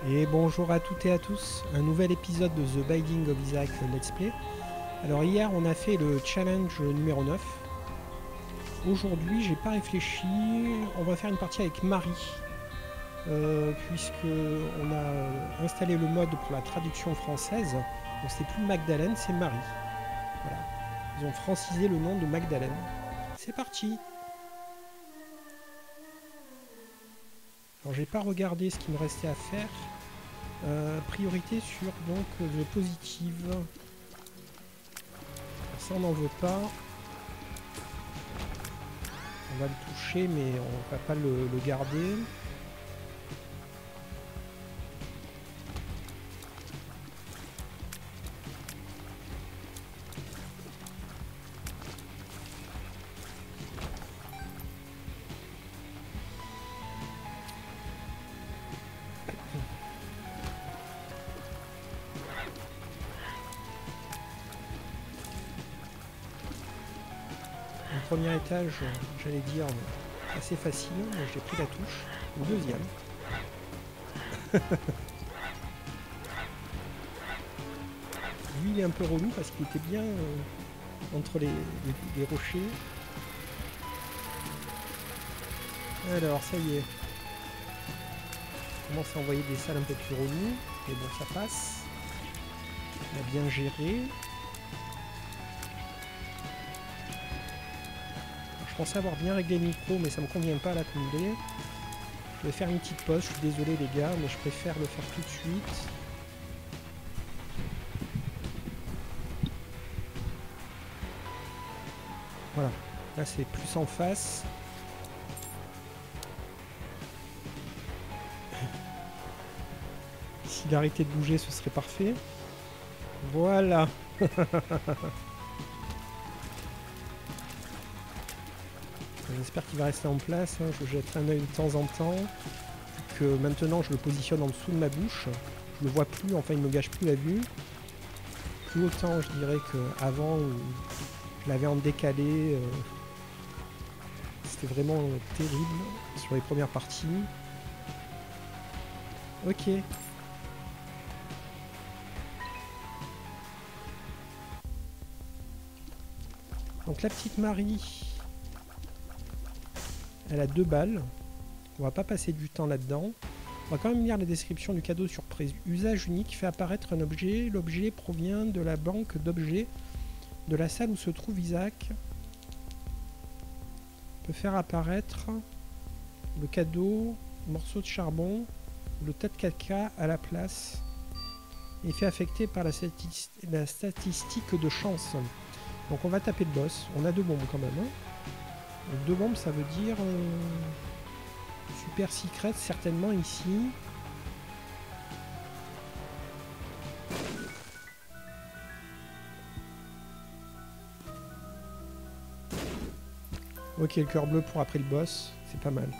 Et bonjour à toutes et à tous, un nouvel épisode de The Binding of Isaac Let's Play. Alors hier on a fait le challenge numéro 9. Aujourd'hui j'ai pas réfléchi, on va faire une partie avec Marie. Puisque on a installé le mode pour la traduction française. Donc c'est plus Magdalene, c'est Marie. Voilà. Ils ont francisé le nom de Magdalene. C'est parti. Alors j'ai pas regardé ce qu'il me restait à faire. Priorité sur donc le positive. Ça on n'en veut pas. On va le toucher mais on va pas le garder. Le premier étage, j'allais dire assez facile, mais j'ai pris la touche. Le deuxième. Lui il est un peu relou parce qu'il était bien entre les rochers. Alors ça y est. On commence à envoyer des salles un peu plus reloues. Mais bon ça passe. On a bien géré. Je pensais avoir bien réglé le micro mais ça me convient pas là comme il est. Je vais faire une petite pause, je suis désolé les gars, mais je préfère le faire tout de suite. Voilà, là c'est plus en face. S'il arrêtait de bouger, ce serait parfait. Voilà. J'espère qu'il va rester en place. Hein. Je jetterai un œil de temps en temps. Que maintenant je le positionne en dessous de ma bouche. Je le vois plus, enfin il me gâche plus la vue. Plus autant je dirais qu'avant où je l'avais en décalé. C'était vraiment terrible sur les premières parties. Ok. Donc la petite Marie, elle a 2 balles. On va pas passer du temps là-dedans. On va quand même lire la description du cadeau surprise. Usage unique, fait apparaître un objet. L'objet provient de la banque d'objets de la salle où se trouve Isaac. On peut faire apparaître le cadeau, le morceau de charbon, le tas de caca à la place. Effet affecté par la statistique de chance. Donc on va taper le boss. On a 2 bombes quand même. Hein. Donc 2 bombes, ça veut dire super secret certainement ici. Ok, le cœur bleu pour après le boss, c'est pas mal.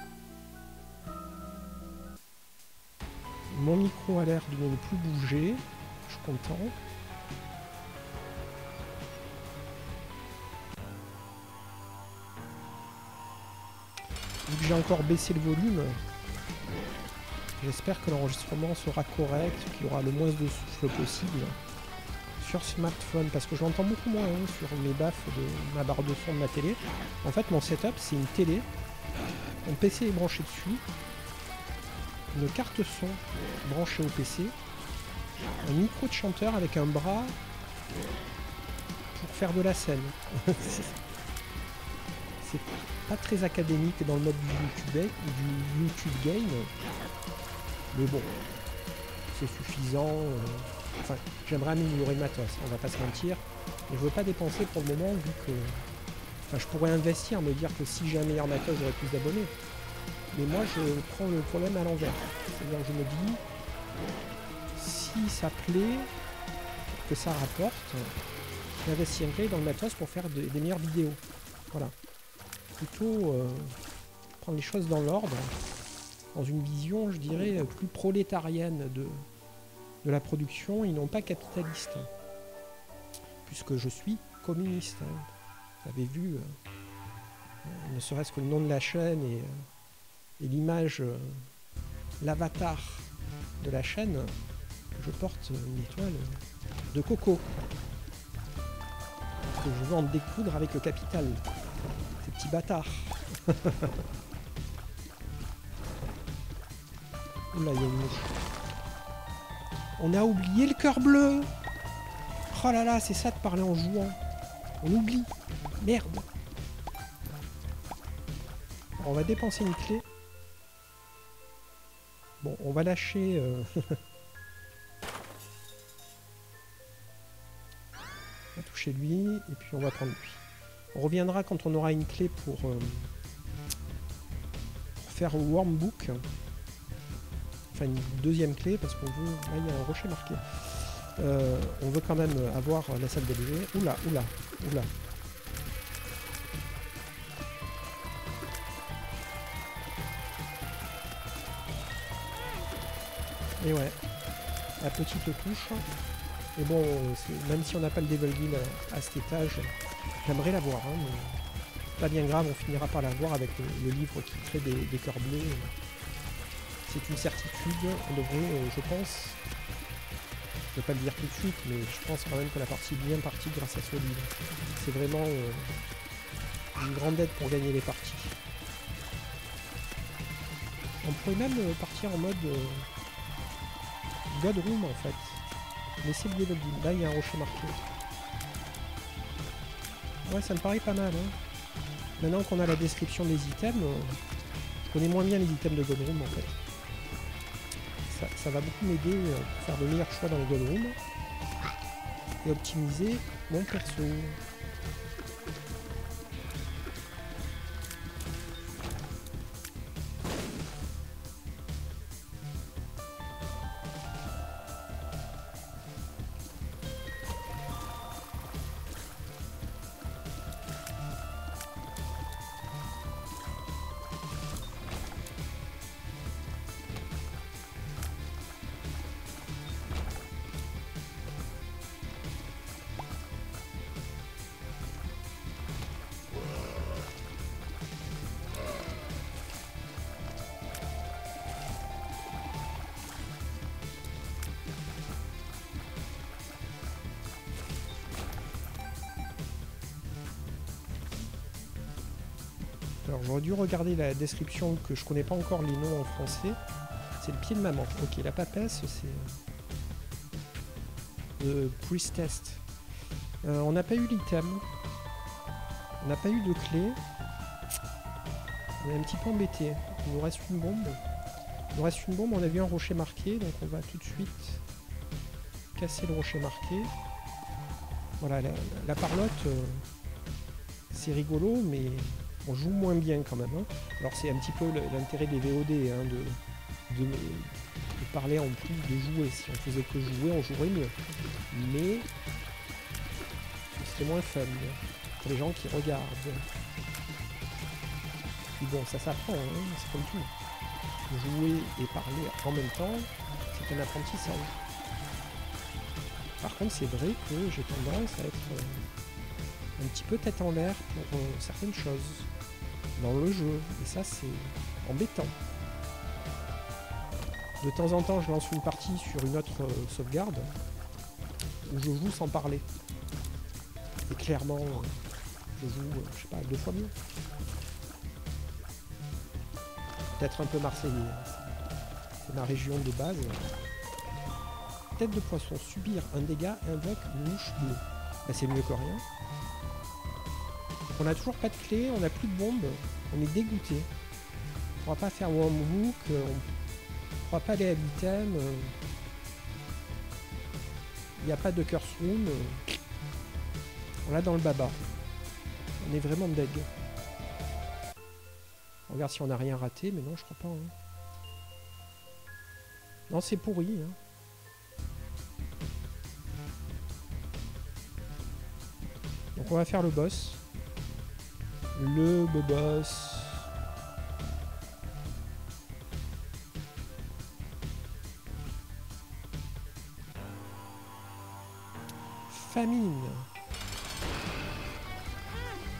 Mon micro a l'air de ne plus bouger. Je suis content. Vu que j'ai encore baissé le volume, j'espère que l'enregistrement sera correct, qu'il y aura le moins de souffle possible sur smartphone, parce que je l'entends beaucoup moins hein, sur mes baffes de ma barre de son de ma télé. En fait, mon setup, c'est une télé. Mon PC est branché dessus. Une carte son branchée au PC. Un micro de chanteur avec un bras pour faire de la scène. C'est pas très académique dans le mode du YouTube game. Mais bon, c'est suffisant. Enfin, j'aimerais améliorer le matos, on va pas se mentir. Mais je veux pas dépenser pour le moment vu que... Enfin, je pourrais investir, me dire que si j'ai un meilleur matos, j'aurai plus d'abonnés. Mais moi, je prends le problème à l'envers. C'est-à-dire je me dis, si ça plaît, que ça rapporte, j'investirai dans le matos pour faire des meilleures vidéos. Voilà. Plutôt prendre les choses dans l'ordre, dans une vision, je dirais, plus prolétarienne de la production et non pas capitaliste. Puisque je suis communiste. Hein. Vous avez vu, ne serait-ce que le nom de la chaîne et l'image, l'avatar de la chaîne, je porte une étoile de coco. Que je veux en découdre avec le capital. Ces petits bâtards. Oula, il y a une mouche. On a oublié le cœur bleu. Oh là là, c'est ça de parler en jouant. On oublie. Merde. Alors, on va dépenser une clé. Bon, on va lâcher... on va toucher lui, et puis on va prendre lui. On reviendra quand on aura une clé pour faire Wormbook. Enfin, une deuxième clé, parce qu'on veut... Là, il y a un rocher marqué. On veut quand même avoir la salle de bébé. Oula, oula, oula. Et ouais, la petite touche. Et bon, même si on n'a pas le Devil à cet étage, j'aimerais l'avoir, hein, mais pas bien grave, on finira par l'avoir avec le livre qui crée des cœurs bleus. C'est une certitude, on devrait, je pense, je ne vais pas le dire tout de suite, mais je pense quand même que la partie est bien partie grâce à ce livre. C'est vraiment une grande aide pour gagner les parties. On pourrait même partir en mode God Room en fait. Laisser le Devil. Là il y a un rocher marqué. Ouais, ça me paraît pas mal. Hein. Maintenant qu'on a la description des items, je connais moins bien les items de God Room en fait. Ça va beaucoup m'aider pour faire de meilleurs choix dans les God Room et optimiser mon perso. Alors j'aurais dû regarder la description que je connais pas encore les noms en français. C'est le pied de maman. Ok, la papesse c'est... The Priestess. On n'a pas eu l'item. On n'a pas eu de clé. On est un petit peu embêté. Il nous reste une bombe. Il nous reste une bombe, on a vu un rocher marqué, donc on va tout de suite casser le rocher marqué. Voilà, la parlotte, c'est rigolo, mais on joue moins bien quand même. Hein. Alors c'est un petit peu l'intérêt des VOD, hein, de parler en plus de jouer. Si on faisait que jouer, on jouerait mieux. Mais c'est moins fun pour les gens qui regardent. Puis bon, ça s'apprend, hein, c'est comme tout. Jouer et parler en même temps, c'est un apprentissage. Par contre, c'est vrai que j'ai tendance à être un petit peu tête en l'air pour certaines choses dans le jeu. Et ça, c'est embêtant. De temps en temps, je lance une partie sur une autre sauvegarde où je joue sans parler. Et clairement, je joue, je sais pas, 2 fois mieux. Peut-être un peu marseillais. C'est ma région de base. Tête de poisson, subir un dégât, invoque une mouche bleue. Bah, c'est mieux que rien. On n'a toujours pas de clé, on n'a plus de bombe, on est dégoûté. On va pas faire Wormbook, on va pas aller à l'item. Il n'y a pas de curse room. On l'a dans le baba. On est vraiment deg. On regarde si on n'a rien raté, mais non, je crois pas. Hein. Non, c'est pourri. Hein. Donc on va faire le boss. Le boss. Famine.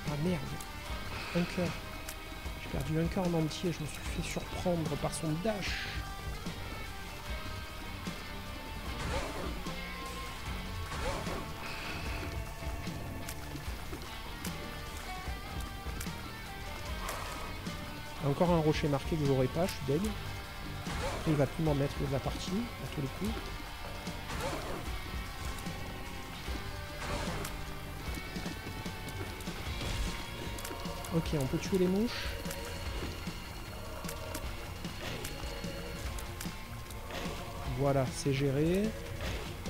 Ah merde. Un cœur. J'ai perdu un cœur en entier. Je me suis fait surprendre par son dash. Encore un rocher marqué que j'aurai pas, je suis deg. Après, il va plus m'en mettre de la partie, à tous les coups. Ok, on peut tuer les mouches. Voilà, c'est géré.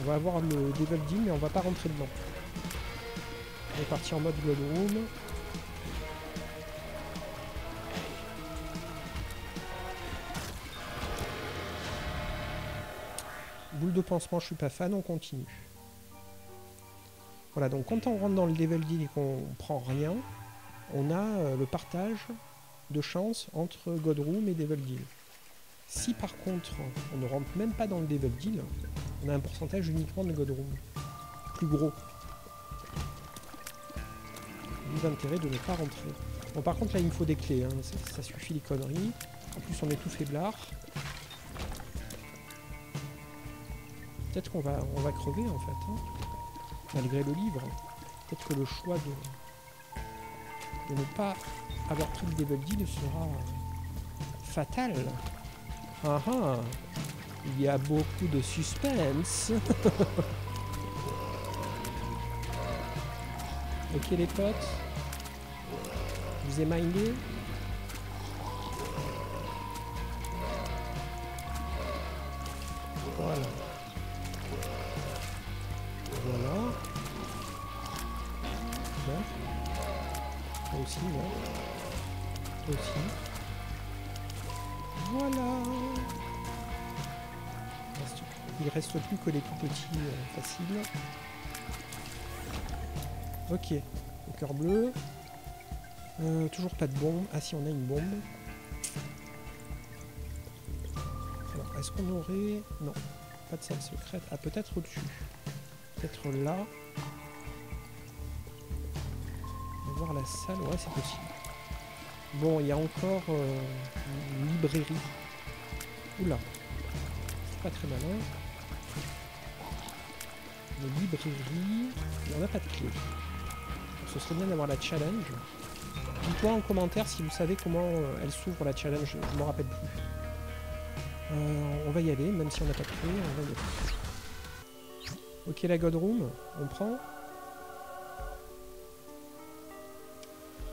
On va avoir le Devil Deal, mais on va pas rentrer dedans. On est parti en mode Blood Room. Boule de pansement, je suis pas fan, on continue. Voilà, donc quand on rentre dans le Devil Deal et qu'on prend rien, on a le partage de chance entre God Room et Devil Deal. Si par contre on ne rentre même pas dans le Devil Deal, on a un pourcentage uniquement de God Room. Plus gros. D'où l'intérêt de ne pas rentrer. Bon par contre là il me faut des clés, hein. Ça suffit les conneries. En plus on est tout faiblard. Peut-être qu'on va crever en fait. Hein. Malgré le livre. Peut-être que le choix de ne pas avoir pris le Devil Deal sera fatal. Ah ah, il y a beaucoup de suspense. Ok les potes, je vous ai mindé. Voilà. Voilà. Bon. Toi aussi, ouais. Toi aussi. Voilà. Il reste plus que les tout petits faciles. Ok, le cœur bleu. Toujours pas de bombe. Ah si, on a une bombe. Alors, est-ce qu'on aurait... Non, pas de salle secrète. Ah, peut-être au-dessus. Peut-être là. On va voir la salle. Ouais, c'est possible. Bon, il y a encore une librairie. Oula. C'est pas très malin. Une librairie. Et on n'a pas de clé. Ce serait bien d'avoir la challenge. Dites-moi en commentaire si vous savez comment elle s'ouvre la challenge. Je ne me rappelle plus. On va y aller, même si on n'a pas de clé, on va y aller. Ok, la God Room, on prend.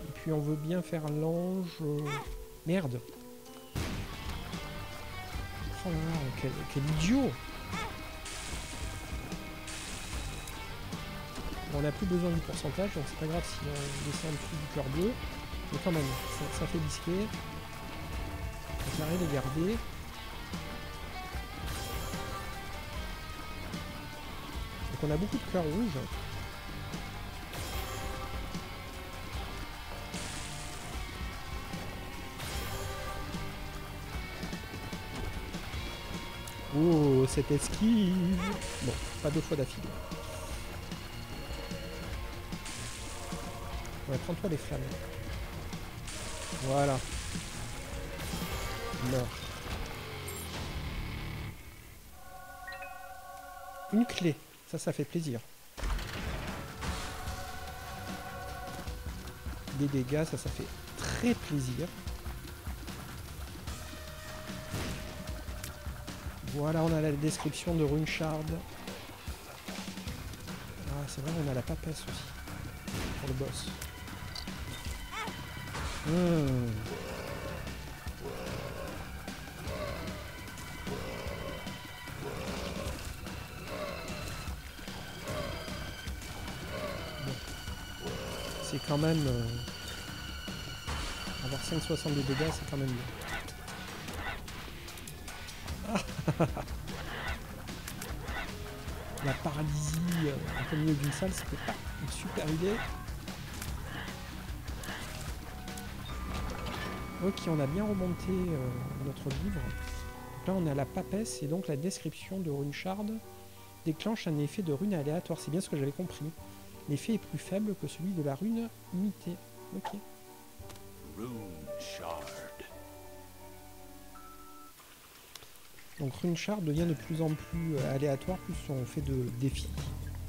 Et puis on veut bien faire l'ange... Merde. Oh là là, quel idiot. On n'a plus besoin du pourcentage, donc c'est pas grave si on descend en dessous du cœur bleu. Mais quand même, ça fait disquer. On va les garder. Donc on a beaucoup de cœurs rouges. Oh, cette esquive. Bon, pas deux fois d'affilée. Ouais, prends-toi les flammes. Voilà. Meurs. Une clé. Ça fait plaisir. Des dégâts, ça fait très plaisir. Voilà, on a la description de Runeshard. Ah, c'est vrai, on a la papesse aussi. Pour le boss. C'est quand même... avoir 5,60 de dégâts, c'est quand même bien. La paralysie en plein milieu d'une salle, c'était pas une super idée. Ok, on a bien remonté notre livre. Donc là, on a la papesse et donc la description de Runeshard déclenche un effet de rune aléatoire. C'est bien ce que j'avais compris. L'effet est plus faible que celui de la rune unité. Ok. Runeshard. Donc Runeshard devient de plus en plus aléatoire, plus on fait de défis,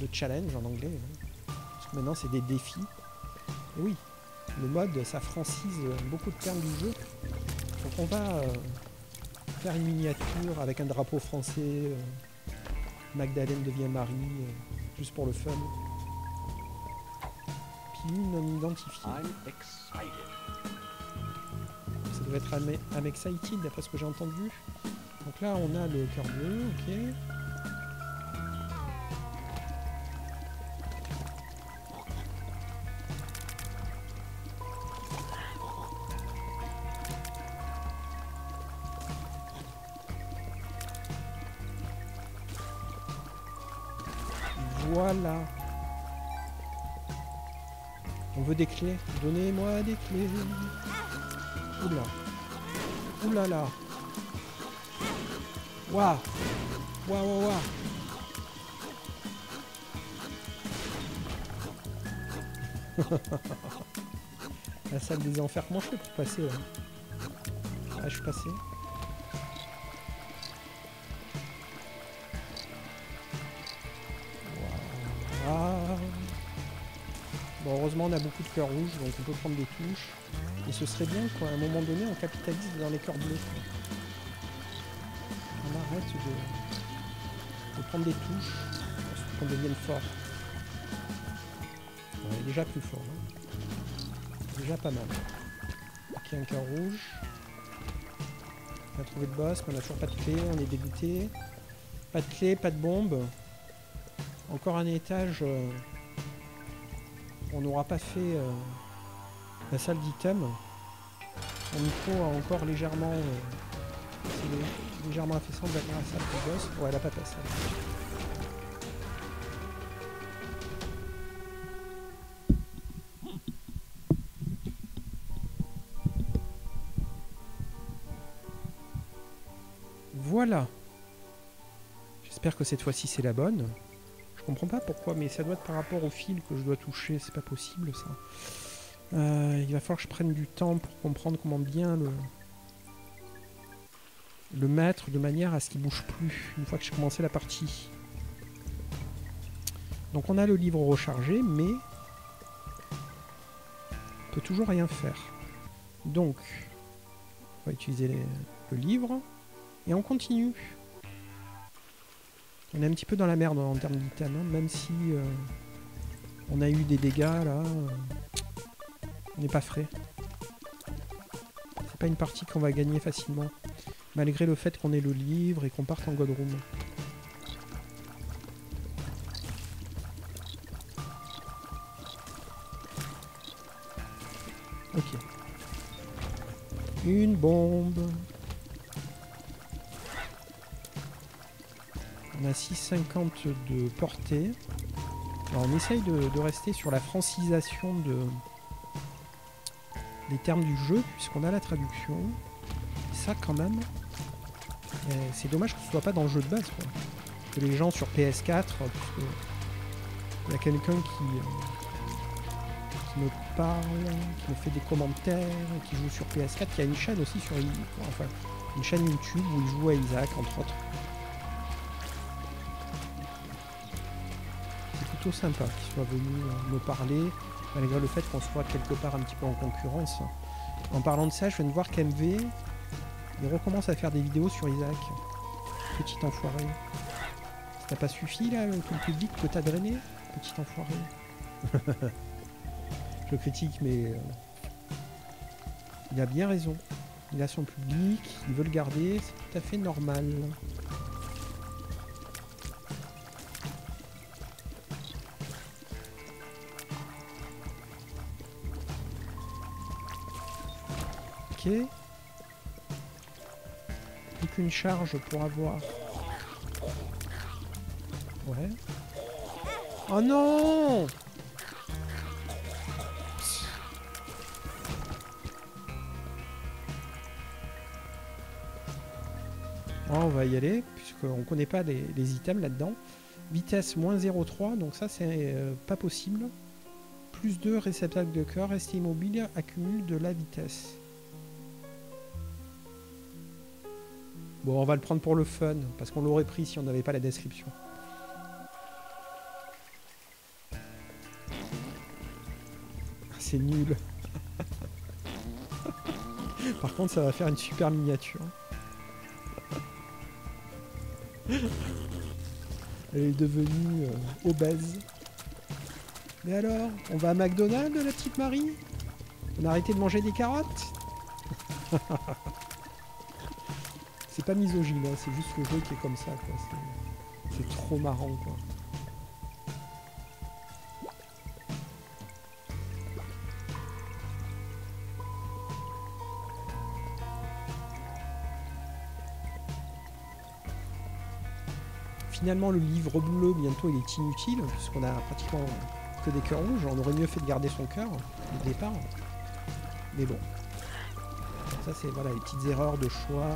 de challenge en anglais. Hein. Parce que maintenant, c'est des défis. Et oui. Le mode, ça francise beaucoup de termes du jeu. on va faire une miniature avec un drapeau français. Magdalene devient Marie, juste pour le fun. Puis non identifié. Ça doit être I'm excited d'après ce que j'ai entendu. Donc là on a le cœur bleu, ok. Voilà. On veut des clés. Donnez-moi des clés. Oula. Oula là. Waouh. Waouh, waouh, waouh. La salle des enfers. Comment je fais pour passer là? Ah, je suis passé. Wow. Bon, heureusement, on a beaucoup de cœurs rouges, donc on peut prendre des touches. Et ce serait bien qu'à un moment donné, on capitalise dans les cœurs bleus. On arrête de prendre des touches pour qu'on devienne fort. On est déjà plus fort. Hein. Déjà pas mal. Ok, un cœur rouge. On a trouvé le boss, mais on n'a toujours pas de clé, on est dégoûté. Pas de clé, pas de bombe. Encore un étage. On n'aura pas fait la salle d'item. Mon micro a encore légèrement légèrement affaissant de la salle du boss. Ouais, elle a pas passé. Voilà. J'espère que cette fois-ci c'est la bonne. Je comprends pas pourquoi, mais ça doit être par rapport au fil que je dois toucher. C'est pas possible ça. Il va falloir que je prenne du temps pour comprendre comment bien le mettre de manière à ce qu'il bouge plus une fois que j'ai commencé la partie. Donc on a le livre rechargé, mais on peut toujours rien faire. Donc on va utiliser le livre et on continue. On est un petit peu dans la merde en termes d'items, hein, même si on a eu des dégâts là. On n'est pas frais. C'est pas une partie qu'on va gagner facilement. Malgré le fait qu'on ait le livre et qu'on parte en God Room. Ok. Une bombe. On a 6,50 de portée. Alors on essaye de rester sur la francisation des termes du jeu, puisqu'on a la traduction. Et ça quand même, c'est dommage que ce soit pas dans le jeu de base, quoi. Que les gens sur PS4, puisque il y a quelqu'un qui me parle, qui me fait des commentaires, qui joue sur PS4, qui a une chaîne aussi sur enfin une chaîne YouTube où il joue à Isaac entre autres. C'est plutôt sympa qu'il soit venu me parler, malgré le fait qu'on soit quelque part un petit peu en concurrence. En parlant de ça, je viens de voir qu'MV il recommence à faire des vidéos sur Isaac. Petit enfoiré. Ça t'a pas suffi là, tout le public que t'as drainé? Petit enfoiré. Je critique, mais il a bien raison. Il a son public, il veut le garder, c'est tout à fait normal. Ok. Plus qu'une charge pour avoir. Ouais. Oh non! Oh, on va y aller, puisqu'on ne connaît pas les items là-dedans. Vitesse moins 0,3, donc ça c'est pas possible. Plus 2, réceptacle de cœur, rester immobile, accumule de la vitesse. Bon, on va le prendre pour le fun, parce qu'on l'aurait pris si on n'avait pas la description. C'est nul. Par contre, ça va faire une super miniature. Elle est devenue obèse. Mais alors, on va à McDonald's, la petite Marie? On a arrêté de manger des carottes? C'est pas misogyne, hein, c'est juste le jeu qui est comme ça, quoi. C'est trop marrant, quoi. Finalement, le livre bleu, bientôt, il est inutile, puisqu'on a pratiquement que des cœurs rouges. On aurait mieux fait de garder son cœur, au départ. Mais bon. Ça, c'est voilà, les petites erreurs de choix.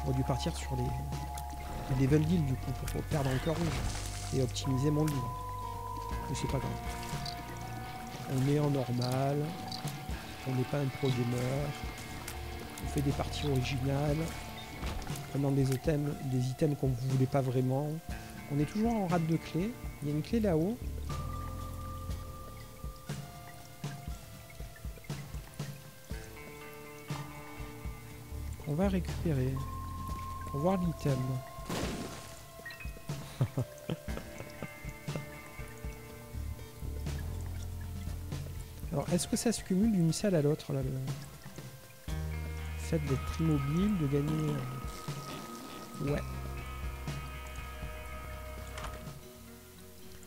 J'aurais dû partir sur les level deal, du coup, pour perdre un cœur rouge. Et optimiser mon livre. Mais c'est pas grave. On est en normal. On n'est pas un pro gamer. On fait des parties originales. Prenant des items qu'on ne voulait pas vraiment. On est toujours en rate de clé. Il y a une clé là-haut. On va récupérer. Pour voir l'item. Alors, est-ce que ça se cumule d'une salle à l'autre, là, le fait d'être immobile, de gagner... Ouais.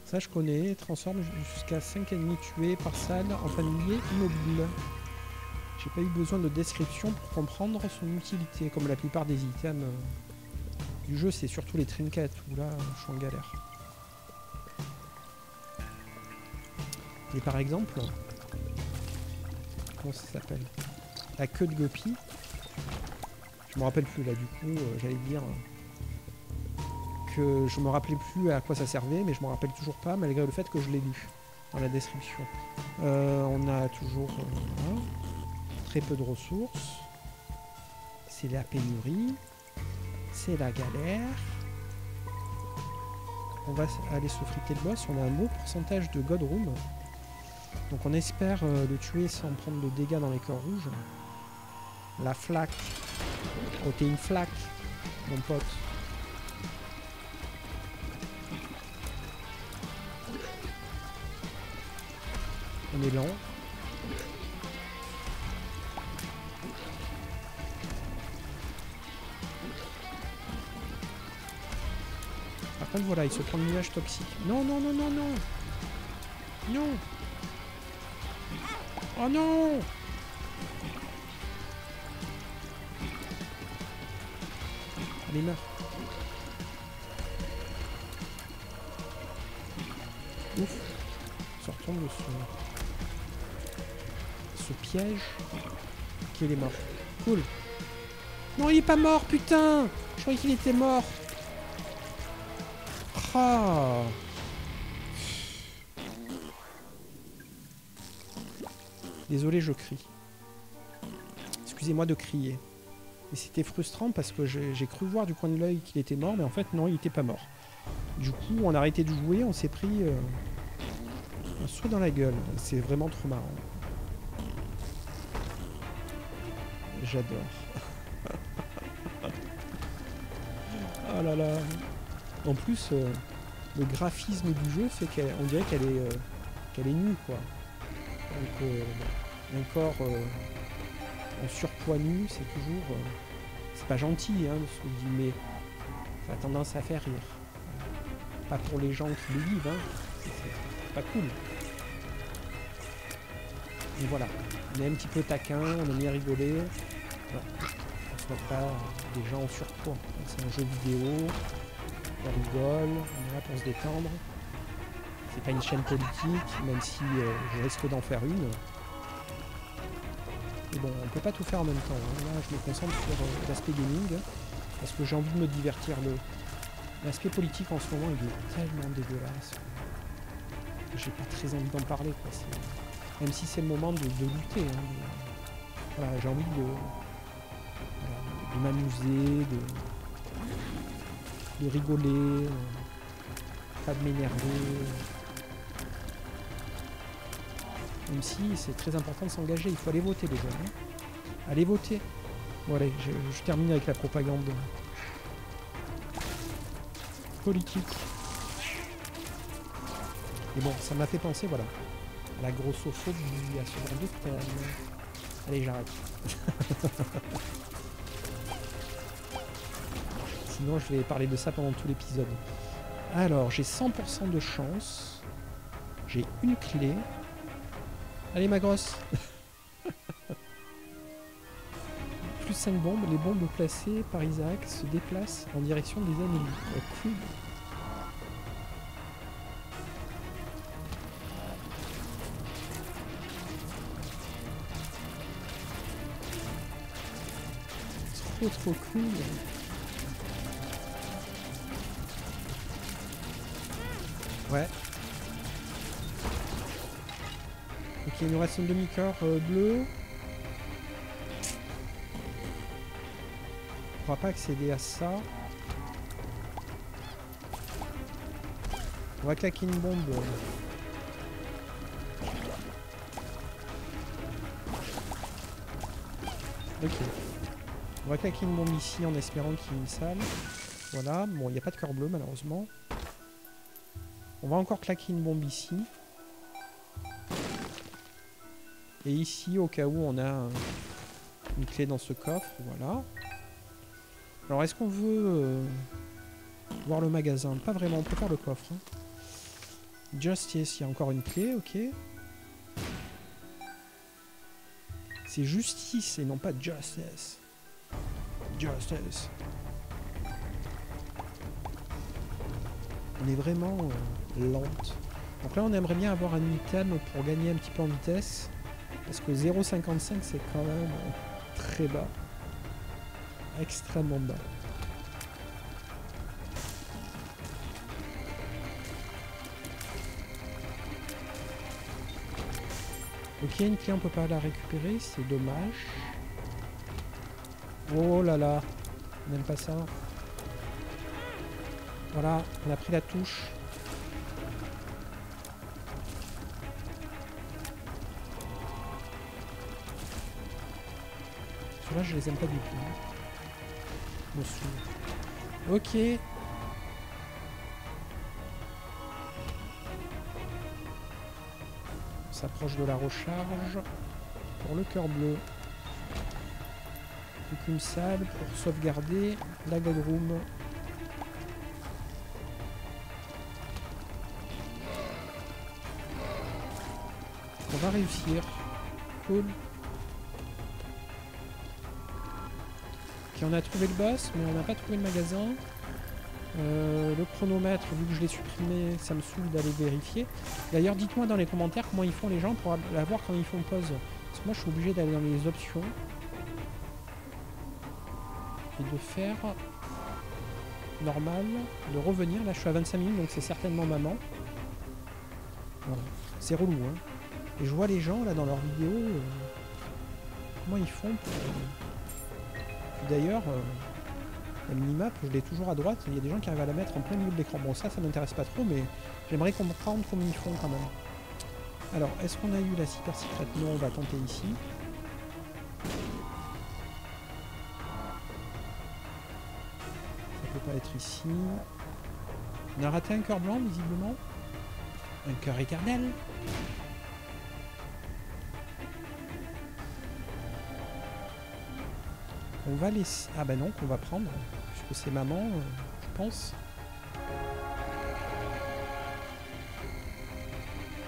Ça, je connais. Transforme jusqu'à 5 ennemis tués par salle en familier immobile. J'ai pas eu besoin de description pour comprendre son utilité. Comme la plupart des items du jeu, c'est surtout les trinkets où là, je suis en galère. Et par exemple, comment ça s'appelle? La queue de Guppy. Je me rappelle plus là, du coup, j'allais dire que je me rappelais plus à quoi ça servait, mais je me rappelle toujours pas, malgré le fait que je l'ai lu dans la description. On a toujours très peu de ressources. C'est la pénurie. C'est la galère. On va aller se friter le boss. On a un beau pourcentage de God Room. Donc on espère le tuer sans prendre de dégâts dans les cœurs rouges. La flaque. Oh, t'es une flaque, mon pote. On est lent. Par contre, voilà, il se prend le nuage toxique. Non, non, non, non, non. Non. Oh non. Allez, meurs. Ouf. Sortons de ce piège. Ok, il est mort. Cool. Non, il est pas mort, putain. Je croyais qu'il était mort. Ah. Désolé, je crie. Excusez-moi de crier. Et c'était frustrant parce que j'ai cru voir du coin de l'œil qu'il était mort, mais en fait, non, il était pas mort. Du coup, on a arrêté de jouer, on s'est pris un saut dans la gueule. C'est vraiment trop marrant. J'adore. Oh là là. En plus, le graphisme du jeu fait qu'on dirait qu'elle est nue, quoi. Donc, un corps en surpoids nu, c'est toujours... c'est pas gentil, hein, ce que je dis, mais ça a tendance à faire rire. Pas pour les gens qui le vivent, hein. C'est pas cool. Et voilà, on est un petit peu taquin, on aime bien rigoler. Voilà. On se voit pas des gens en surpoids. C'est un jeu vidéo, on rigole, on est là pour se détendre. C'est pas une chaîne politique, même si je risque d'en faire une. Mais bon, on peut pas tout faire en même temps. Hein. Là, je me concentre sur l'aspect gaming, parce que j'ai envie de me divertir. L'aspect politique en ce moment, il est tellement dégueulasse. J'ai pas très envie d'en parler, quoi. Même si c'est le moment de lutter. Hein. Voilà, j'ai envie de m'amuser, de rigoler, pas de m'énerver. Même si c'est très important de s'engager, il faut aller voter les jeunes. Hein. Allez voter. Bon allez, je termine avec la propagande politique. Et bon, ça m'a fait penser, voilà, à la grossophobie, à ce genre de thème. Allez, j'arrête. Sinon, je vais parler de ça pendant tout l'épisode. Alors, j'ai 100% de chance. J'ai une clé. Allez, ma grosse. Plus 5 bombes. Les bombes placées par Isaac se déplacent en direction des ennemis. Oh, cool. Trop cool. Ouais. Ok, il nous reste une demi-cœur bleu. On pourra pas accéder à ça. On va claquer une bombe. Ok. On va claquer une bombe ici en espérant qu'il y ait une salle. Voilà. Bon, il n'y a pas de cœur bleu malheureusement. On va encore claquer une bombe ici. Et ici, au cas où on a une clé dans ce coffre. Voilà. Alors, est-ce qu'on veut voir le magasin? Pas vraiment, on peut faire le coffre. Hein. Justice, il y a encore une clé, ok. C'est justice et non pas justice. Justice. On est vraiment lente. Donc là, on aimerait bien avoir un item pour gagner un petit peu en vitesse. Parce que 0,55, c'est quand même très bas. Extrêmement bas. Ok, une clé, on peut pas la récupérer, c'est dommage. Oh là là, on n'aime pas ça. Voilà, on a pris la touche. Ceux-là, je les aime pas du tout. Je me souviens. Ok. On s'approche de la recharge. Pour le cœur bleu. Plus qu'une salle pour sauvegarder la God Room. On va réussir. Cool. Ok, on a trouvé le boss, mais on n'a pas trouvé le magasin. Le chronomètre, vu que je l'ai supprimé, ça me saoule d'aller vérifier. D'ailleurs, dites-moi dans les commentaires comment ils font les gens pour l'avoir quand ils font pause. Parce que moi, je suis obligé d'aller dans les options. Et de faire normal, de revenir. Là, je suis à 25 minutes, donc c'est certainement maman. Voilà. C'est relou, hein. Et je vois les gens, là, dans leurs vidéos, comment ils font pour... D'ailleurs, la minimap, je l'ai toujours à droite. Il y a des gens qui arrivent à la mettre en plein milieu de l'écran. Bon, ça m'intéresse pas trop, mais j'aimerais comprendre comment ils font quand même. Alors, est-ce qu'on a eu la super secret? Non, on va tenter ici. Ça peut pas être ici. On a raté un cœur blanc, visiblement. Un cœur éternel. On va laisser... Ah bah non, qu'on va prendre. Puisque c'est maman, je pense.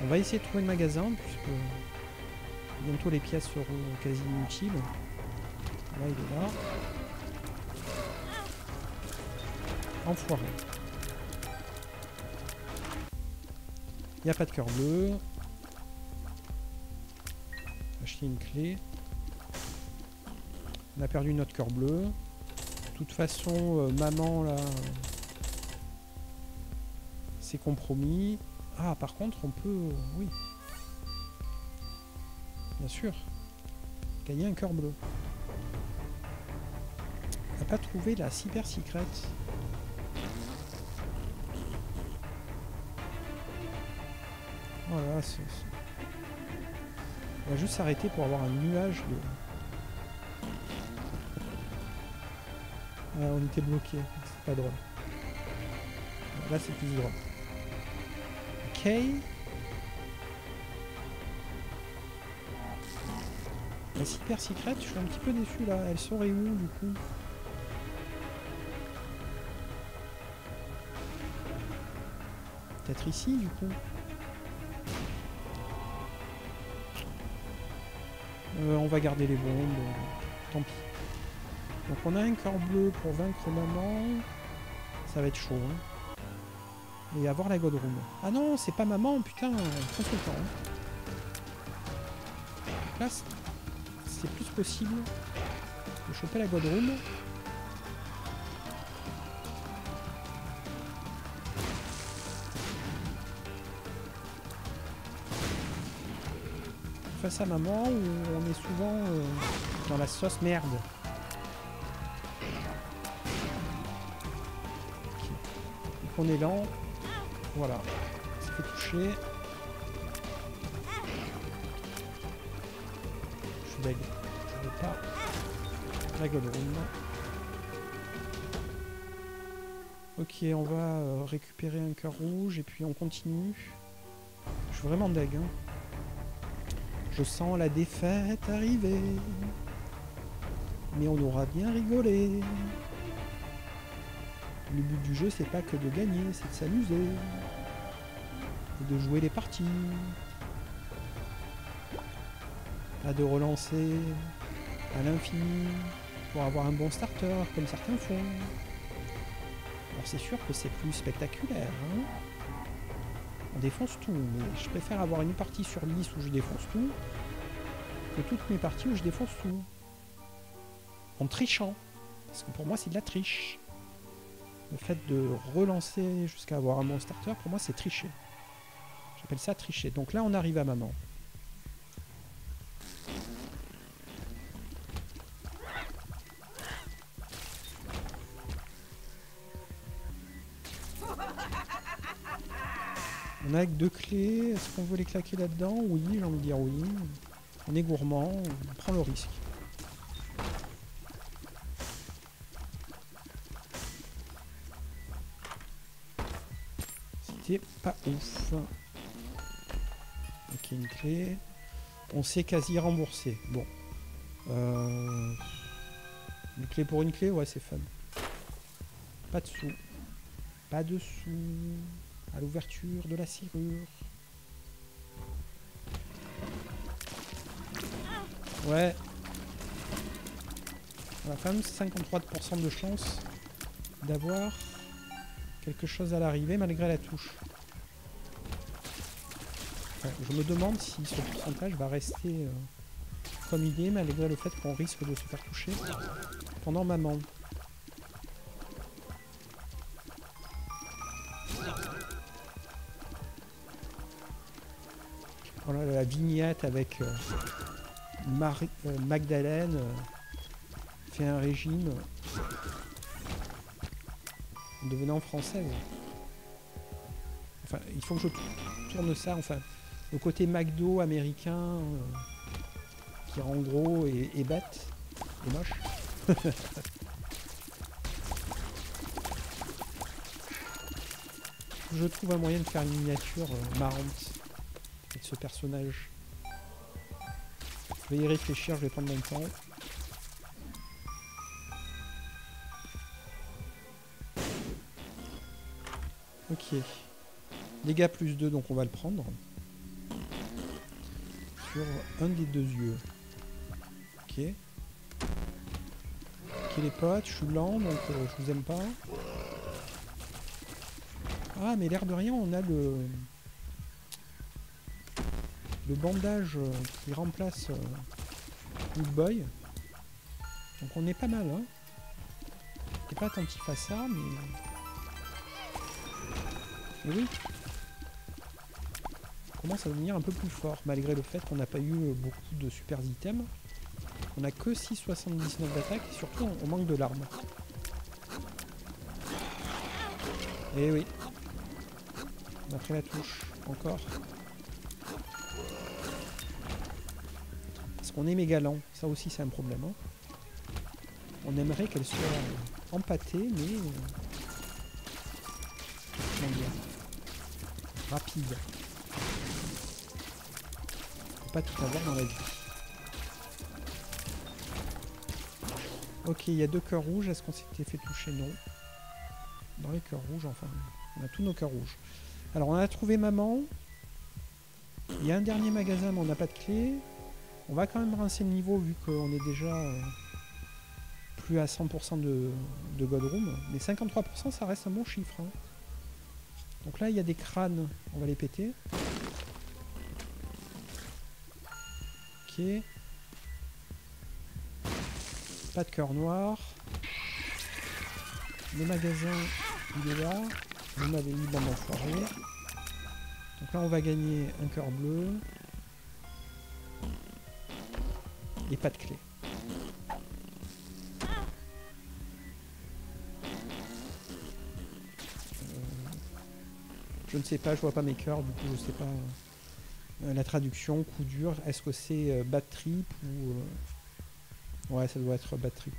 On va essayer de trouver le magasin, puisque bientôt les pièces seront quasi inutiles. Là, il est là. Enfoiré. Il n'y a pas de cœur bleu. Acheter une clé. On a perdu notre cœur bleu. De toute façon, maman, là, c'est compromis. Ah, par contre, on peut... oui. Bien sûr. Gagner un cœur bleu. On n'a pas trouvé la super secret. Voilà, on va juste s'arrêter pour avoir un nuage de... on était bloqué. C'est pas drôle. Là, c'est plus drôle. Ok. La Super Secret, je suis un petit peu déçu là. Elle serait où du coup? Peut-être ici du coup. On va garder les bombes. Tant pis. Donc on a un cœur bleu pour vaincre maman. Ça va être chaud. Hein. Et avoir la God Room. Ah non, c'est pas maman, putain, consultant. Hein. Là, c'est plus possible de choper la God Room. Face à maman où on est souvent dans la sauce merde. Okay. Donc on est lent. Voilà. On s'est fait toucher. Je suis deg. Je veux pas la God Room. Ok, on va récupérer un cœur rouge et puis on continue. Je suis vraiment deg. Hein. Je sens la défaite arriver. Mais on aura bien rigolé. Le but du jeu, c'est pas que de gagner, c'est de s'amuser. Et de jouer les parties. Pas de relancer à l'infini pour avoir un bon starter, comme certains font. Alors c'est sûr que c'est plus spectaculaire, hein. On défonce tout, mais je préfère avoir une partie sur 10 où je défonce tout que toutes mes parties où je défonce tout. En trichant. Parce que pour moi, c'est de la triche. Le fait de relancer jusqu'à avoir un bon starter, pour moi, c'est tricher. J'appelle ça tricher. Donc là, on arrive à maman. On a que 2 clés. Est-ce qu'on veut les claquer là-dedans? Oui, j'ai envie de dire oui. On est gourmand, on prend le risque. C'était pas ouf. Ok, une clé. On s'est quasi remboursé. Bon. Une clé pour une clé, ouais, c'est fun. Pas de sous. Pas de sous. À l'ouverture de la serrure. Ouais. On a quand même 53% de chance d'avoir quelque chose à l'arrivée malgré la touche. Enfin, je me demande si ce pourcentage va rester comme il est malgré le fait qu'on risque de se faire toucher pendant maman. Voilà la vignette avec Magdalene fait un régime en devenant française. Enfin, il faut que je tourne ça. Enfin, le côté McDo américain qui rend gros et bête et moche. Je trouve un moyen de faire une miniature marrante de ce personnage. Je vais y réfléchir, je vais prendre mon temps. Ok. Dégâts plus 2, donc on va le prendre. Sur un des 2 yeux. Ok. Ok les potes, je suis lent, donc je vous aime pas. Ah, mais l'air de rien, on a le bandage qui remplace Good Boy. Donc on est pas mal, hein. T'es pas attentif à ça, mais... Mais oui. On commence à devenir un peu plus fort, malgré le fait qu'on n'a pas eu beaucoup de super items. On a que 6,79 d'attaque, et surtout on manque de l'arme. Et oui. On a pris la touche, encore. Parce qu'on est méga lent, ça aussi c'est un problème. Hein. On aimerait qu'elle soit empâté, mais comment dire, rapide. Faut pas tout avoir dans la vie. Ok, il y a 2 cœurs rouges. Est-ce qu'on s'était fait toucher? Non. Dans les cœurs rouges, enfin, on a tous nos cœurs rouges. Alors, on a trouvé maman. Il y a un dernier magasin, mais on n'a pas de clé. On va quand même rincer le niveau, vu qu'on est déjà plus à 100% de Godroom. Mais 53%, ça reste un bon chiffre. Hein. Donc là, il y a des crânes. On va les péter. Ok. Pas de cœur noir. Le magasin, il est là. Vous m'avez mis dans l'enfoiré. Donc là, on va gagner un cœur bleu. Et pas de clé. Je ne sais pas, je vois pas mes cœurs, du coup je sais pas la traduction, coup dur. Est-ce que c'est bad trip ou... Ouais, ça doit être bad trip.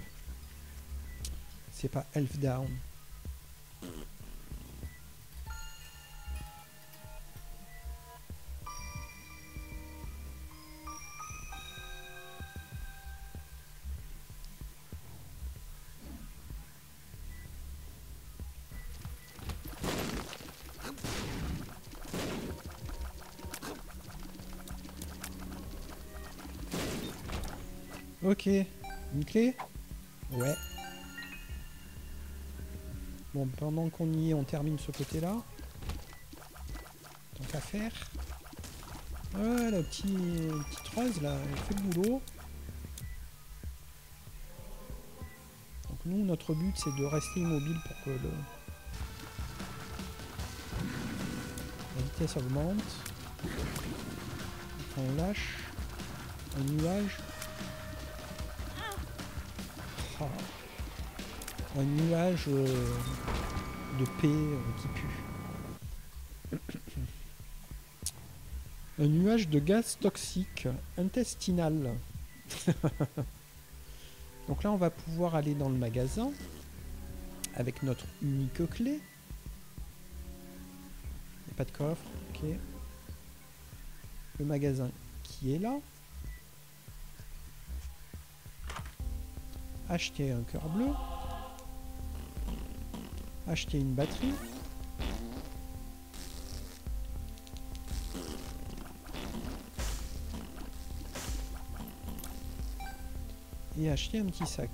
C'est pas elf down. Ok, une clé? Ouais. Bon, pendant qu'on y est, on termine ce côté-là. Tant qu'à faire. Ouais, la petite rose, là, elle fait le boulot. Donc nous, notre but, c'est de rester immobile pour que la vitesse augmente. Quand on lâche un nuage... Oh. Un nuage de paix qui pue. Un nuage de gaz toxique intestinal. Donc là, on va pouvoir aller dans le magasin avec notre unique clé. Il n'y a pas de coffre, ok. Le magasin qui est là. Acheter un cœur bleu. Acheter une batterie. Et acheter un petit sac.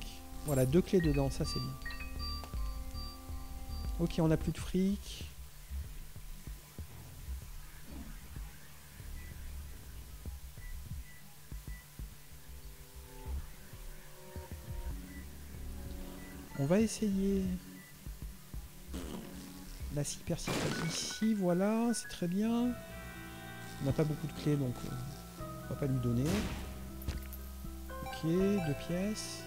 Voilà, 2 clés dedans, ça c'est bien. Ok, on n'a plus de fric. On va essayer la super secrète ici, voilà, c'est très bien. On n'a pas beaucoup de clés, donc on va pas lui donner. Ok, 2 pièces.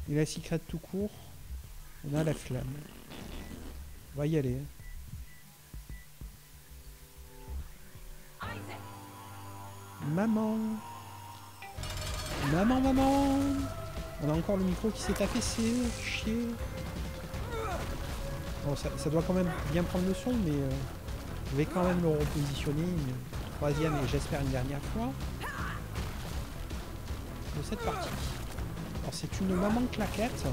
Et la secrète tout court, on a la flamme. On va y aller. Maman! Maman, maman! On a encore le micro qui s'est affaissé, chier. Bon, ça doit quand même bien prendre le son, mais je vais quand même le repositionner une troisième et j'espère une dernière fois de cette partie. Alors c'est une maman claquette.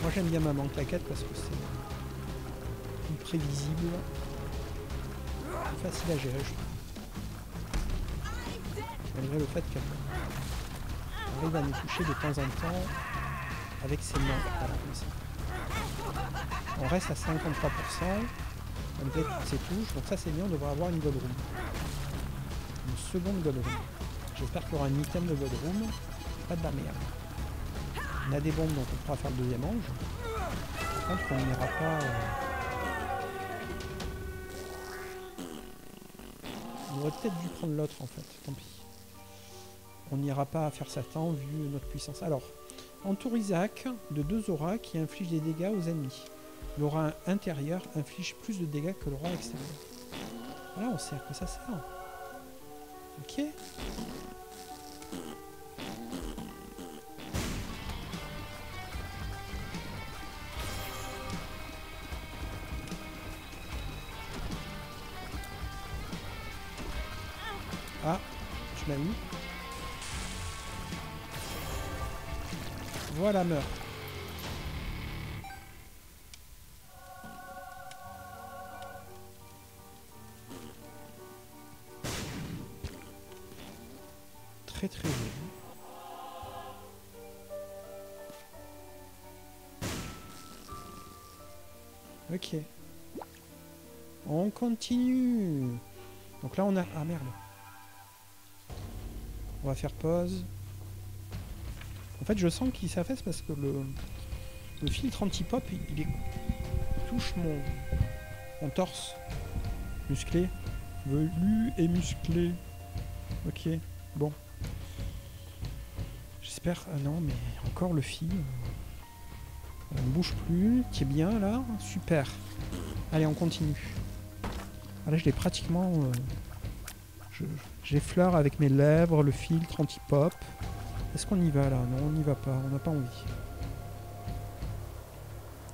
Moi j'aime bien maman claquette parce que c'est plus prévisible, plus facile à gérer, je trouve. Malgré le fait qu'elle arrive à nous toucher de temps en temps avec ses mains. Voilà, comme ça. On reste à 53%, malgré toutes ces touches. Donc ça c'est bien, on devrait avoir une Godroom. Une seconde Godroom. J'espère qu'il y aura un item de Godroom. Pas de la merde. On a des bombes, donc on pourra faire le deuxième ange. Par contre, on n'ira pas... On aurait peut-être dû prendre l'autre en fait, tant pis. On n'ira pas faire Satan vu notre puissance. Alors, entoure Isaac de 2 auras qui infligent des dégâts aux ennemis. L'aura intérieur inflige plus de dégâts que l'aura extérieur. Voilà, on sait à quoi ça sert. Ok. tu m'as eu. Voilà, meurs. Très très joli. Ok. On continue. Donc là on a... Ah merde. On va faire pause. En fait je sens qu'il s'affaisse parce que le filtre anti-pop il touche mon torse musclé. Velu et musclé. Ok. Bon. J'espère... Ah non mais encore le fil. On ne bouge plus. Qui est bien là. Super. Allez on continue. Ah, là je l'ai pratiquement... j'effleure avec mes lèvres le filtre anti-pop. Est-ce qu'on y va là? Non, on n'y va pas. On n'a pas envie.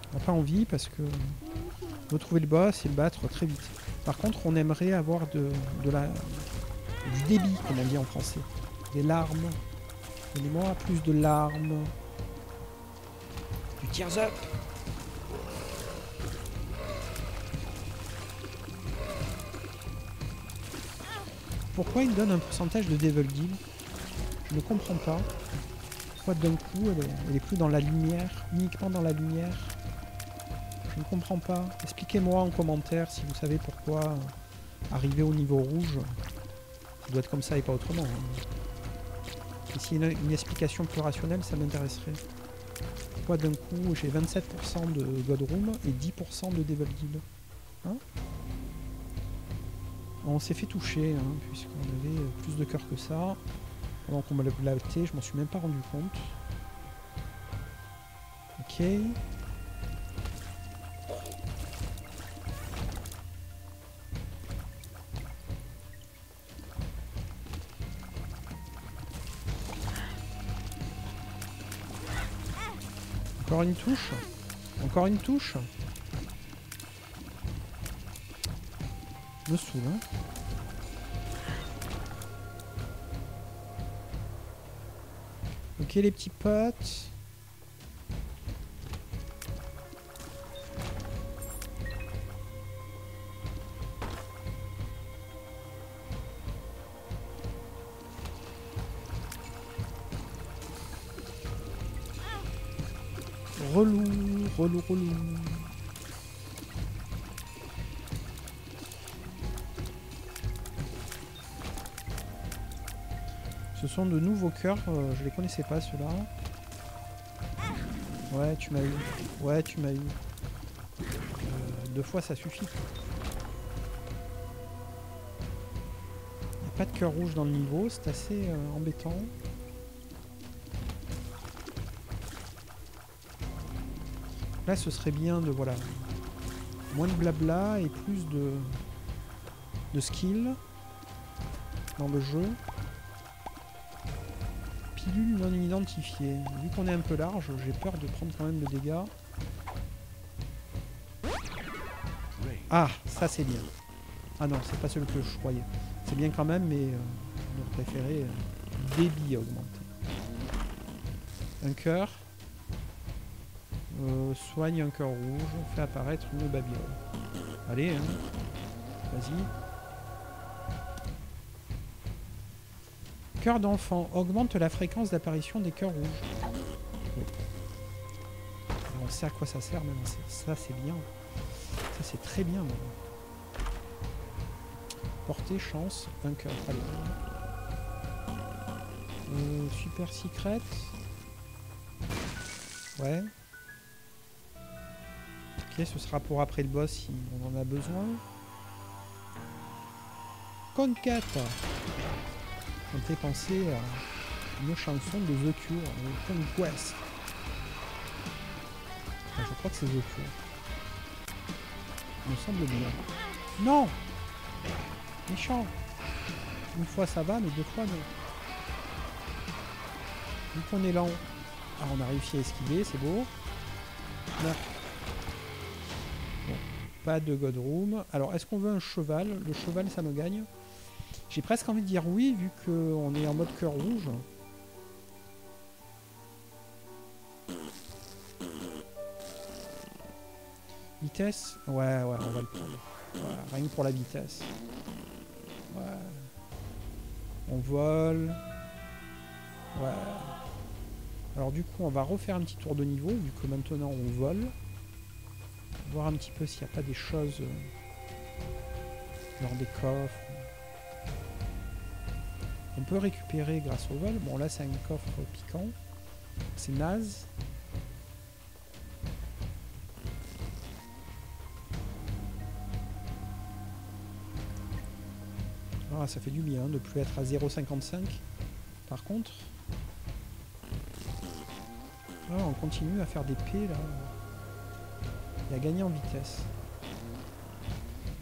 On n'a pas envie parce que on veut trouver le boss et le battre très vite. Par contre, on aimerait avoir du débit, comme on dit en français. Des larmes. Donnez-moi plus de larmes. Du tears up. Pourquoi il me donne un pourcentage de Devil Deal? Je ne comprends pas. Pourquoi d'un coup elle est plus dans la lumière, uniquement dans la lumière? Je ne comprends pas. Expliquez-moi en commentaire si vous savez pourquoi arriver au niveau rouge, ça doit être comme ça et pas autrement. Et s'il y a une explication plus rationnelle, ça m'intéresserait. Pourquoi d'un coup j'ai 27% de Godroom et 10% de Devil Deal? Hein? On s'est fait toucher, hein, puisqu'on avait plus de cœur que ça. Pendant qu'on me l'a blaté, je m'en suis même pas rendu compte. Ok. Encore une touche. Encore une touche. Me saoule, hein. Ok les petits potes. Relou, relou, relou. Ce sont de nouveaux cœurs, je les connaissais pas ceux-là. Ouais, tu m'as eu. Ouais, tu m'as eu. 2 fois ça suffit. Il n'y a pas de cœur rouge dans le niveau, c'est assez embêtant. Là, ce serait bien de, voilà, moins de blabla et plus de skill dans le jeu. Pilule non identifiée. Vu qu'on est un peu large, j'ai peur de prendre quand même le dégât. Ah, ça c'est bien. Ah non, c'est pas celui que je croyais. C'est bien quand même, mais notre préféré, débit augmenté. Un cœur. Soigne un cœur rouge, fait apparaître une babiole. Allez, hein. Vas-y. Cœur d'enfant. Augmente la fréquence d'apparition des cœurs rouges. Oui. On sait à quoi ça sert maintenant. Ça, c'est bien. Ça, c'est très bien. Maintenant. Portée, chance, vainqueur. Allez. Super secret. Ouais. Ok, ce sera pour après le boss si on en a besoin. Conquête. On peut penser à une chanson de The Cure, Conquest. Enfin, je crois que c'est The Cure. Il me semble bien. Non! Méchant! Une fois ça va, mais 2 fois non. Vu qu'on est lent. Ah, on a réussi à esquiver, c'est beau. Non. Bon, pas de Godroom. Alors, est-ce qu'on veut un cheval? Le cheval, ça me gagne. J'ai presque envie de dire oui, vu qu'on est en mode cœur rouge. Vitesse? Ouais, on va le prendre. Voilà, rien que pour la vitesse. Ouais. On vole. Ouais. Alors du coup, on va refaire un petit tour de niveau, vu que maintenant on vole. Voir un petit peu s'il n'y a pas des choses... genre des coffres. On peut récupérer grâce au vol. Bon, là, c'est un coffre piquant. C'est naze. Ah, ça fait du bien de plus être à 0,55. Par contre... Ah, on continue à faire des P, là. Et à gagner en vitesse.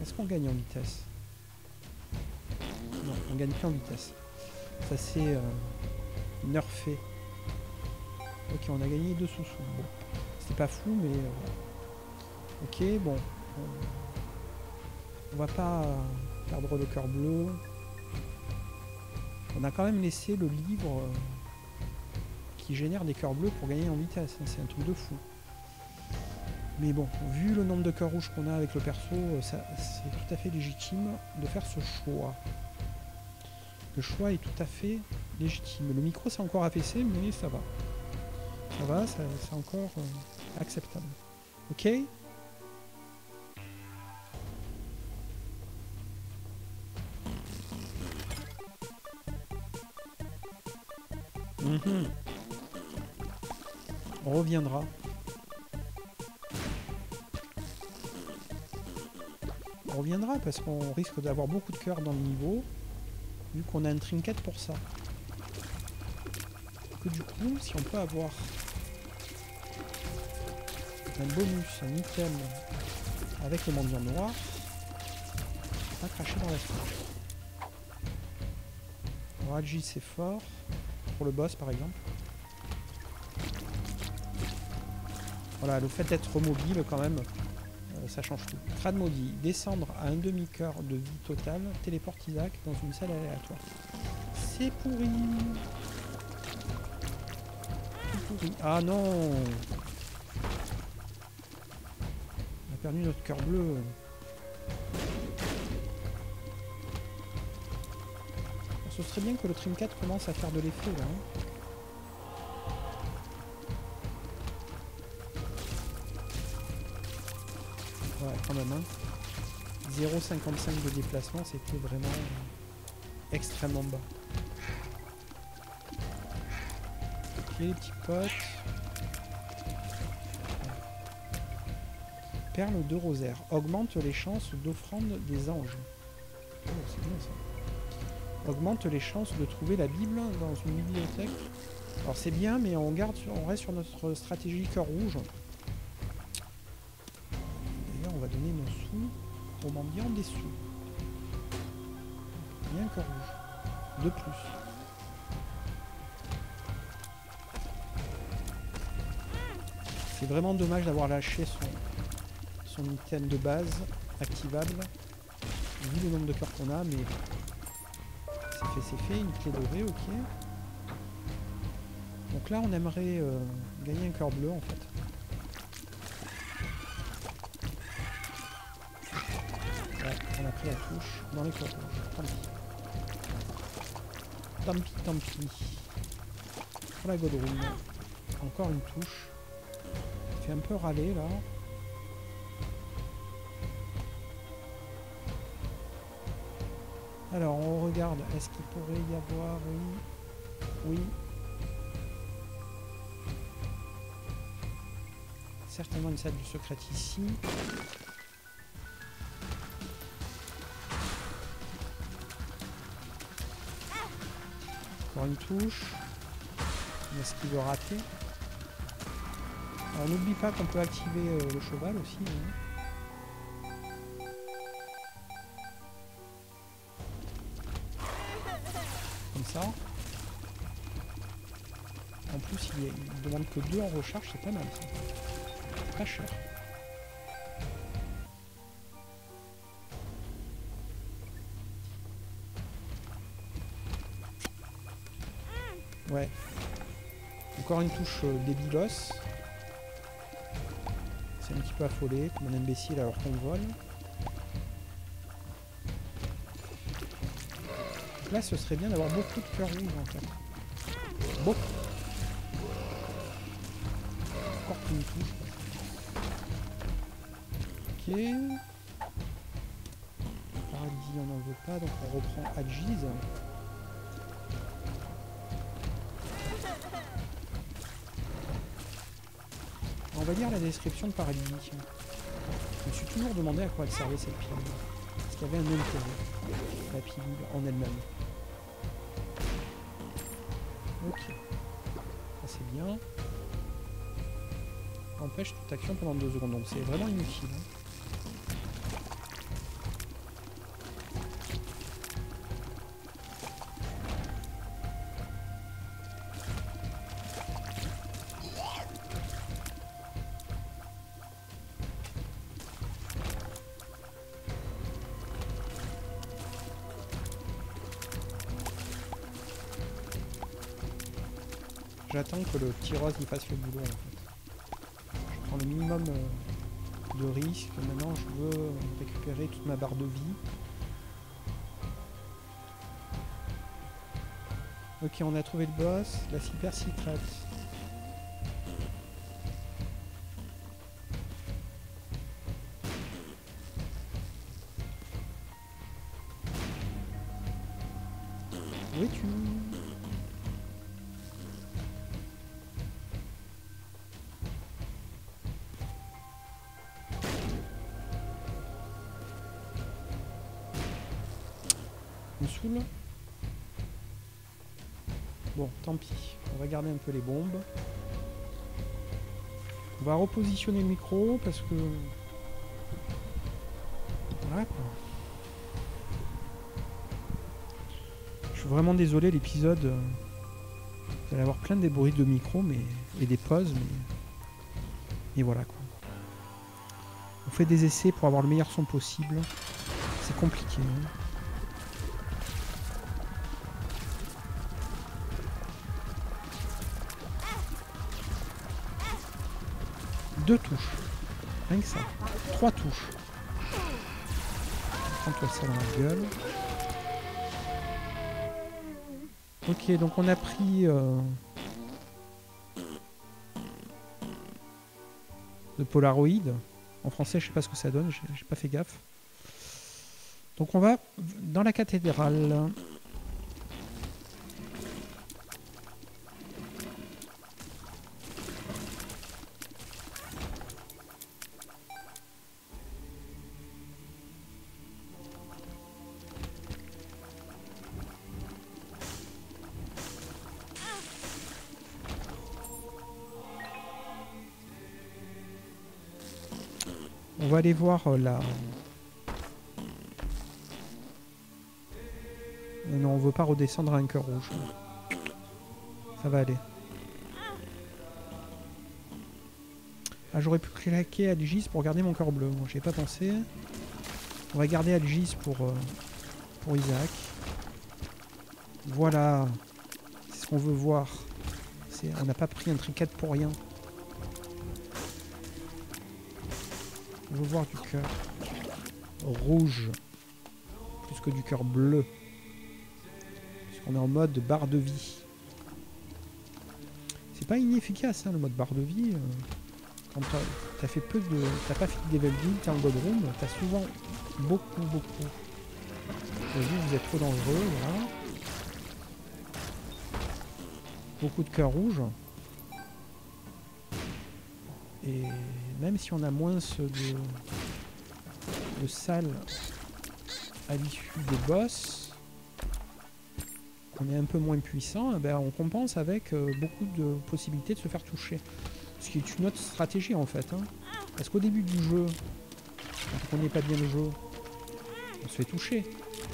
Est-ce qu'on gagne en vitesse? Non, on gagne plus en vitesse. Ça c'est nerfé. Ok, on a gagné 2 sous-sous. Bon, c'était pas fou, mais... ok, bon. On va pas perdre le cœur bleu. On a quand même laissé le livre qui génère des cœurs bleus pour gagner en vitesse. C'est un truc de fou. Mais bon, vu le nombre de cœurs rouges qu'on a avec le perso, c'est tout à fait légitime de faire ce choix. Le choix est tout à fait légitime. Le micro s'est encore affaissé, mais ça va. Ça va, c'est encore acceptable. Ok ? On reviendra. On reviendra parce qu'on risque d'avoir beaucoup de cœurs dans le niveau, vu qu'on a un trinket pour ça. Que du coup, si on peut avoir un bonus, un item avec le mendiant noir, pas cracher dans la soupe. Raji c'est fort, pour le boss par exemple. Voilà, le fait d'être mobile quand même, ça change tout. Crade maudit, descendre à un demi-cœur de vie totale, téléporte Isaac dans une salle aléatoire. C'est pourri. C'est pourri. Ah non, on a perdu notre cœur bleu. Alors, ce serait bien que le trinket commence à faire de l'effet là. Hein. Ouais, quand même. Hein. 0,55 de déplacement, c'était vraiment extrêmement bas. Ok, les petits potes. Perle de rosaire. Augmente les chances d'offrande des anges. Oh, c'est bien ça. Augmente les chances de trouver la Bible dans une bibliothèque. Alors c'est bien, mais on reste sur notre stratégie cœur rouge. On va donner nos sous au mendiant des sous. Il y a un cœur rouge. De plus. C'est vraiment dommage d'avoir lâché son item de base activable. Vu le nombre de cœurs qu'on a, mais c'est fait. Une clé dorée, ok. Donc là, on aimerait gagner un cœur bleu en fait. On a pris la touche dans les cœurs rouges. Tant pis. Pour la Godrune. Encore une touche. Ça fait un peu râler là. Alors on regarde. Est-ce qu'il pourrait y avoir... Oui. Certainement une salle secrète ici. Une touche. Est-ce qu'il veut rater? Alors n'oublie pas qu'on peut activer le cheval aussi. Hein. Comme ça. En plus il demande que 2 en recharge, c'est pas mal ça. Pas cher. Ouais. Encore une touche débilos. C'est un petit peu affolé, comme un imbécile alors qu'on vole. Donc là, ce serait bien d'avoir beaucoup de cœurs rouges en fait. Beaucoup. Encore qu'une touche. Ok. Paradis, on n'en veut pas, donc on reprend Adjiz. On va lire la description de Paradis. Je me suis toujours demandé à quoi elle servait cette pilule. Parce qu'il y avait un intérêt, la pilule en elle-même. Ok. Ça c'est bien. Empêche toute action pendant 2 secondes, donc c'est vraiment inutile. Hein. J'attends que le Tyros il fasse le boulot en fait. Je prends le minimum de risque. Maintenant je veux récupérer toute ma barre de vie. Ok, on a trouvé le boss, la super secrète. Où es-tu ? Me saoule. Bon, tant pis. On va garder un peu les bombes. On va repositionner le micro parce que... Voilà quoi. Je suis vraiment désolé, l'épisode... Vous allez avoir plein de bruits de micro mais... et des pauses, mais voilà quoi. On fait des essais pour avoir le meilleur son possible. C'est compliqué. Hein. Deux touches. Rien que ça. 3 touches. Prends-toi ça dans la gueule. Ok, donc on a pris... le Polaroid. En français, je sais pas ce que ça donne, j'ai pas fait gaffe. Donc on va dans la cathédrale. On va aller voir la... Non, on veut pas redescendre à un cœur rouge. Ça va aller. Ah, j'aurais pu claquer Algis pour garder mon cœur bleu. Bon, j'y ai pas pensé. On va garder Algis pour Isaac. Voilà. C'est ce qu'on veut voir. On n'a pas pris un tricade pour rien. On veut voir du cœur rouge. Plus que du cœur bleu. Parce qu'on est en mode barre de vie. C'est pas inefficace hein, le mode barre de vie. Quand t'as fait peu de... T'as pas fait de level build, t'es en god room, t'as souvent beaucoup. Vous êtes trop dangereux, voilà. Beaucoup de cœurs rouges. Et même si on a moins de salles à l'issue des boss, on est un peu moins puissant, eh ben on compense avec beaucoup de possibilités de se faire toucher. Ce qui est une autre stratégie en fait. Hein. Parce qu'au début du jeu, quand on connaît pas bien le jeu, on se fait toucher.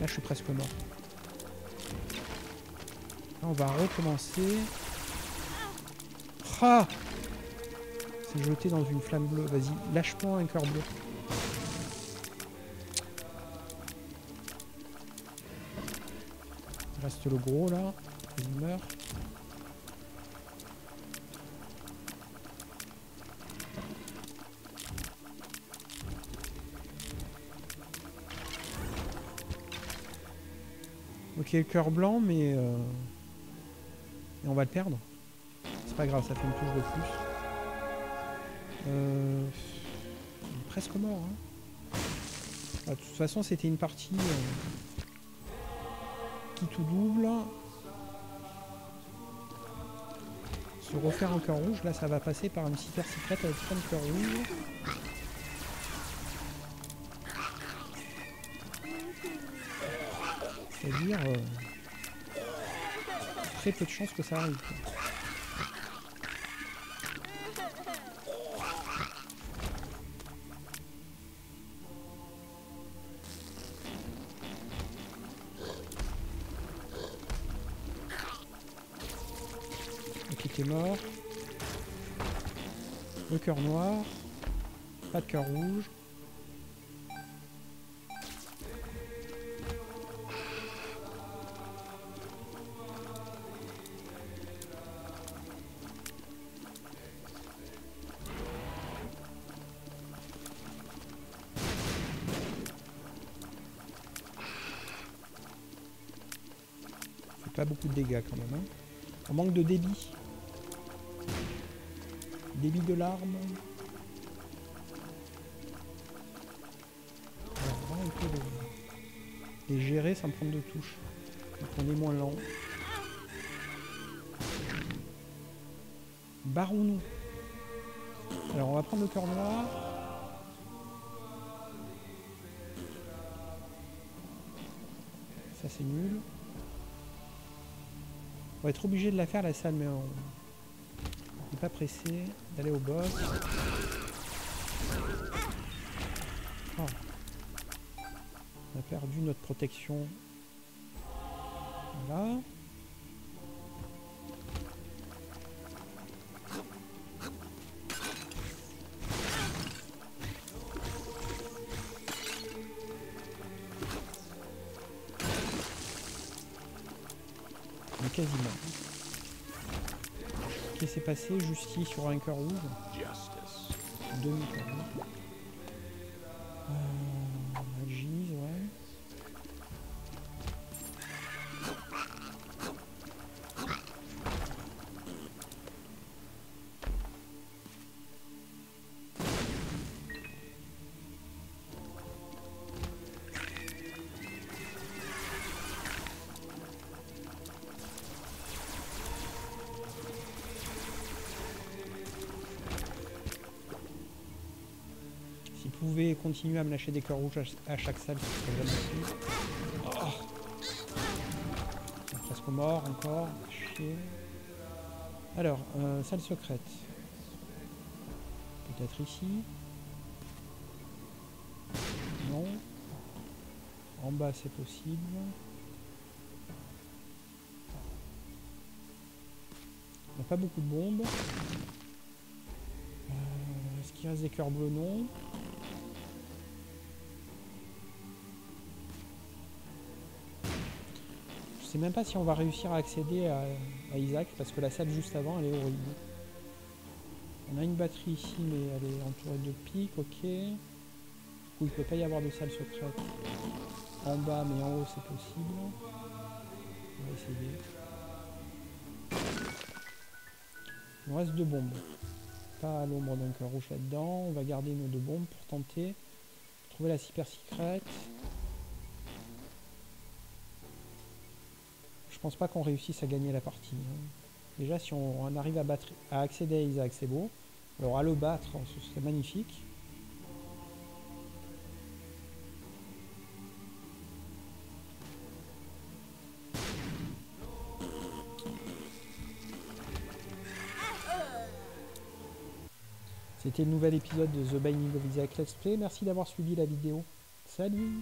Là je suis presque mort. Là on va recommencer. Ah, c'est jeté dans une flamme bleue. Vas-y, lâche-moi un cœur bleu. Il reste le gros là. Il meurt. Ok, le cœur blanc, mais et on va le perdre. C'est pas grave, ça fait une touche de plus. Il est presque mort. Hein. Ah, de toute façon, c'était une partie qui tout double. Se refaire un cœur rouge, là ça va passer par une super secrète avec 30 cœurs rouges. C'est-à-dire très peu de chances que ça arrive. Quoi. Ok, t'es mort. Le cœur noir. Pas de cœur rouge. Pas beaucoup de dégâts quand même. Hein. On manque de débit. Débit de larmes. Alors, vraiment, il peut les gérer sans prendre de touche. Donc on est moins lent. Barrons-nous. Alors on va prendre le cœur noir. Ça c'est nul. On va être obligé de la faire la salle, mais on n'est pas pressé d'aller au boss. Oh. On a perdu notre protection. Voilà. On est quasiment. Qu'est-ce qui s'est passé? Justice sur un cœur rouge. Demi-cœur rouge. Magise, ouais. S'il pouvait continuer à me lâcher des cœurs rouges à chaque salle, ce serait vraiment cool. Oh. On est presque mort encore. Chier. Alors, salle secrète. Peut-être ici. Non. En bas, c'est possible. On n'a pas beaucoup de bombes. Est-ce qu'il reste des cœurs bleus? Non. Je sais même pas si on va réussir à accéder à Isaac, parce que la salle juste avant, elle est horrible. On a une batterie ici, mais elle est entourée de pics, ok. Du coup, il peut pas y avoir de salle secrète en bas, mais en haut, c'est possible. On va essayer. Il nous reste 2 bombes. Pas à l'ombre d'un cœur rouge là-dedans. On va garder nos 2 bombes pour tenter de trouver la super secrète. Je pense pas qu'on réussisse à gagner la partie. Hein. Déjà, si on arrive à accéder à Isaac, c'est beau. Alors à le battre, ce serait magnifique. C'était le nouvel épisode de The Binding of Isaac Let's Play. Merci d'avoir suivi la vidéo. Salut!